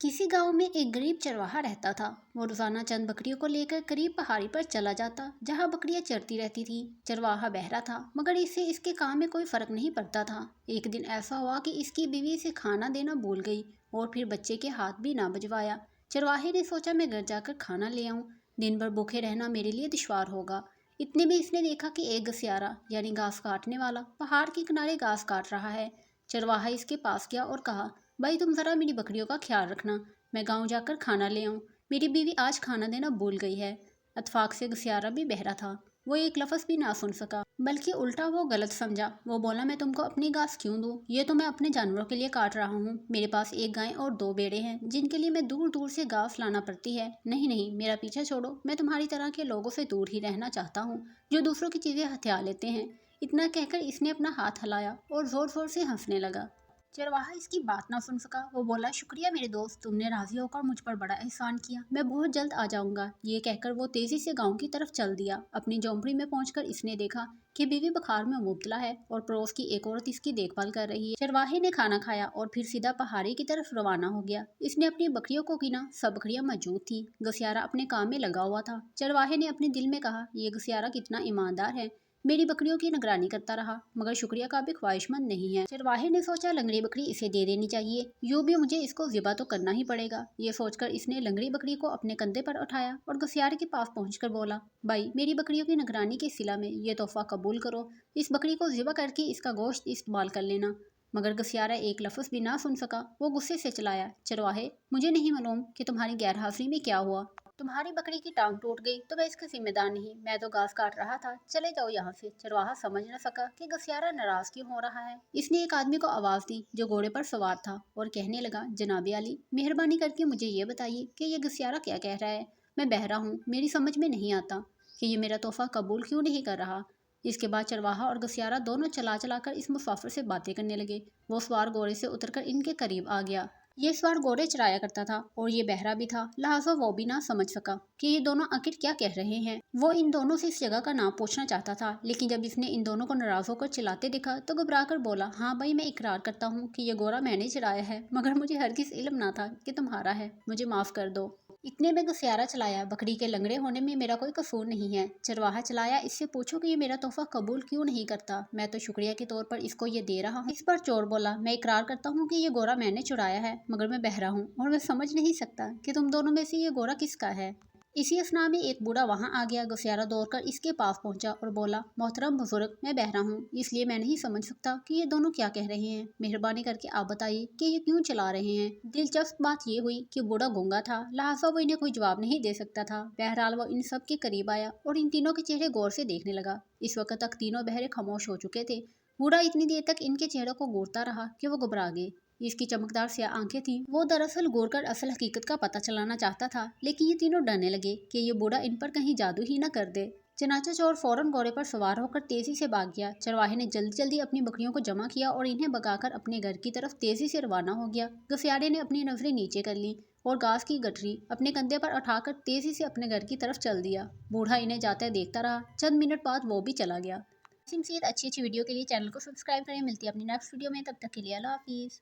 किसी गांव में एक गरीब चरवाहा रहता था। वो रोजाना चंद बकरियों को लेकर करीब पहाड़ी पर चला जाता, जहां बकरियां चरती रहती थी। चरवाहा बहरा था, मगर इससे इसके काम में कोई फर्क नहीं पड़ता था। एक दिन ऐसा हुआ कि इसकी बीवी इसे खाना देना भूल गई और फिर बच्चे के हाथ भी ना बजवाया। चरवाहे ने सोचा, मैं घर जाकर खाना ले आऊं। दिन भर भूखे रहना मेरे लिए दुश्वार होगा। इतने में इसने देखा कि एक घसियारा यानी घास काटने वाला पहाड़ के किनारे घास काट रहा है। चरवाहा इसके पास गया और कहा, भाई तुम जरा मेरी बकरियों का ख्याल रखना, मैं गांव जाकर खाना ले आऊं। मेरी बीवी आज खाना देना भूल गई है। इत्तेफाक से घसियारा भी बहरा था। वो एक लफ्ज़ भी ना सुन सका, बल्कि उल्टा वो गलत समझा। वो बोला, मैं तुमको अपनी घास क्यों दूं? ये तो मैं अपने जानवरों के लिए काट रहा हूँ। मेरे पास एक गाय और दो भेड़ें हैं, जिनके लिए मैं दूर दूर से घास लाना पड़ती है। नहीं नहीं, मेरा पीछा छोड़ो, मैं तुम्हारी तरह के लोगों से दूर ही रहना चाहता हूँ, जो दूसरों की चीज़ें हथिया लेते हैं। इतना कहकर इसने अपना हाथ हिलाया और जोर जोर से हंसने लगा। चरवाहा इसकी बात ना सुन सका। वो बोला, शुक्रिया मेरे दोस्त, तुमने राजी होकर मुझ पर बड़ा एहसान किया। मैं बहुत जल्द आ जाऊंगा। ये कहकर वो तेजी से गांव की तरफ चल दिया। अपनी झोंपड़ी में पहुंचकर इसने देखा कि बीवी बुखार में मुब्तला है और पड़ोस की एक औरत इसकी देखभाल कर रही है। चरवाहे ने खाना खाया और फिर सीधा पहाड़ी की तरफ रवाना हो गया। इसने अपनी बकरियों को गिना, सब बकरियां मौजूद थी। घसियारा अपने काम में लगा हुआ था। चरवाहे ने अपने दिल में कहा, ये घसियारा कितना ईमानदार है, मेरी बकरियों की निगरानी करता रहा, मगर शुक्रिया का भी ख्वाहिशमंद नहीं है। चरवाहे ने सोचा, लंगड़ी बकरी इसे दे देनी चाहिए, यूं भी मुझे इसको ज़िबा तो करना ही पड़ेगा। ये सोचकर इसने लंगड़ी बकरी को अपने कंधे पर उठाया और घसियारे के पास पहुंचकर बोला, भाई मेरी बकरियों की निगरानी के सिला में ये तोहफा कबूल करो। इस बकरी को ज़िबा करके इसका गोश्त इस्तेमाल कर लेना। मगर घसियारा एक लफ्ज़ भी ना सुन सका। वो गुस्से से चलाया, चरवाहे मुझे नहीं मालूम कि तुम्हारी गैर हाजिरी में क्या हुआ। तुम्हारी बकरी की टांग टूट गई तो मैं इसका जिम्मेदार नहीं, मैं तो घास काट रहा था, चले जाओ यहाँ से। चरवाहा समझ न सका कि घसियारा नाराज क्यों हो रहा है। इसने एक आदमी को आवाज दी जो घोड़े पर सवार था और कहने लगा, जनाबे आली, मेहरबानी करके मुझे ये बताइए कि ये घसियारा क्या कह रहा है। मैं बहरा हूँ, मेरी समझ में नहीं आता कि ये मेरा तोहफा कबूल क्यों नहीं कर रहा। इसके बाद चरवाहा और घसियारा दोनों चला चलाकर इस मुसाफिर से बातें करने लगे। वो सवार घोड़े से उतरकर इनके करीब आ गया। ये सवार घोड़े चराया करता था और ये बहरा भी था, लिहाजा वो भी ना समझ सका कि ये दोनों आखिर क्या कह रहे हैं। वो इन दोनों से इस जगह का नाम पूछना चाहता था, लेकिन जब इसने इन दोनों को नाराज होकर चिल्लाते देखा तो घबरा कर बोला, हाँ भाई, मैं इकरार करता हूँ कि ये घोड़ा मैंने चराया है, मगर मुझे हरगिज़ इल्म ना था कि तुम्हारा है, मुझे माफ़ कर दो। इतने में घसियारा चलाया, बकरी के लंगड़े होने में मेरा कोई कसूर नहीं है। चरवाहा चलाया, इससे पूछो कि ये मेरा तोहफा कबूल क्यों नहीं करता, मैं तो शुक्रिया के तौर पर इसको ये दे रहा हूँ। इस पर चोर बोला, मैं इकरार करता हूँ कि ये गोरा मैंने चुराया है, मगर मैं बहरा हूँ और मैं समझ नहीं सकता कि तुम दोनों में से ये गोरा किसका है। इसी असना में एक बूढ़ा वहां आ गया। घसियारा दौड़कर इसके पास पहुंचा और बोला, मोहतरम बुजुर्ग, मैं बहरा हूँ, इसलिए मैं नहीं समझ सकता कि ये दोनों क्या कह रहे हैं। मेहरबानी करके आप बताइए कि ये क्यों चला रहे हैं। दिलचस्प बात ये हुई कि बूढ़ा गूंगा था, लिहाजा वो इन्हें कोई जवाब नहीं दे सकता था। बहरहाल वो इन सब के करीब आया और इन तीनों के चेहरे गौर से देखने लगा। इस वक्त तक तीनों बहरे खामोश हो चुके थे। बूढ़ा इतनी देर तक इनके चेहरों को घूरता रहा कि वो घबरा गए। इसकी चमकदार स्याह आंखें थीं। वो दरअसल घूर कर असल हकीकत का पता चलाना चाहता था, लेकिन ये तीनों डरने लगे कि ये बूढ़ा इन पर कहीं जादू ही न कर दे। चनाचा चोर फौरन घोड़े पर सवार होकर तेजी से भाग गया। चरवाहे ने जल्दी जल्दी अपनी बकरियों को जमा किया और इन्हें भगाकर अपने घर की तरफ तेजी से रवाना हो गया। घसियारे ने अपनी नजरें नीचे कर ली और घास की गठरी अपने कंधे पर उठाकर तेजी से अपने घर की तरफ चल दिया। बूढ़ा इन्हें जाते देखता रहा। चंद मिनट बाद वो भी चला गया। अच्छी अच्छी वीडियो के लिए चैनल को सब्सक्राइब करें। मिलती है अपनी नेक्स्ट वीडियो में, तब तक के लिए अल्लाह हाफिज़।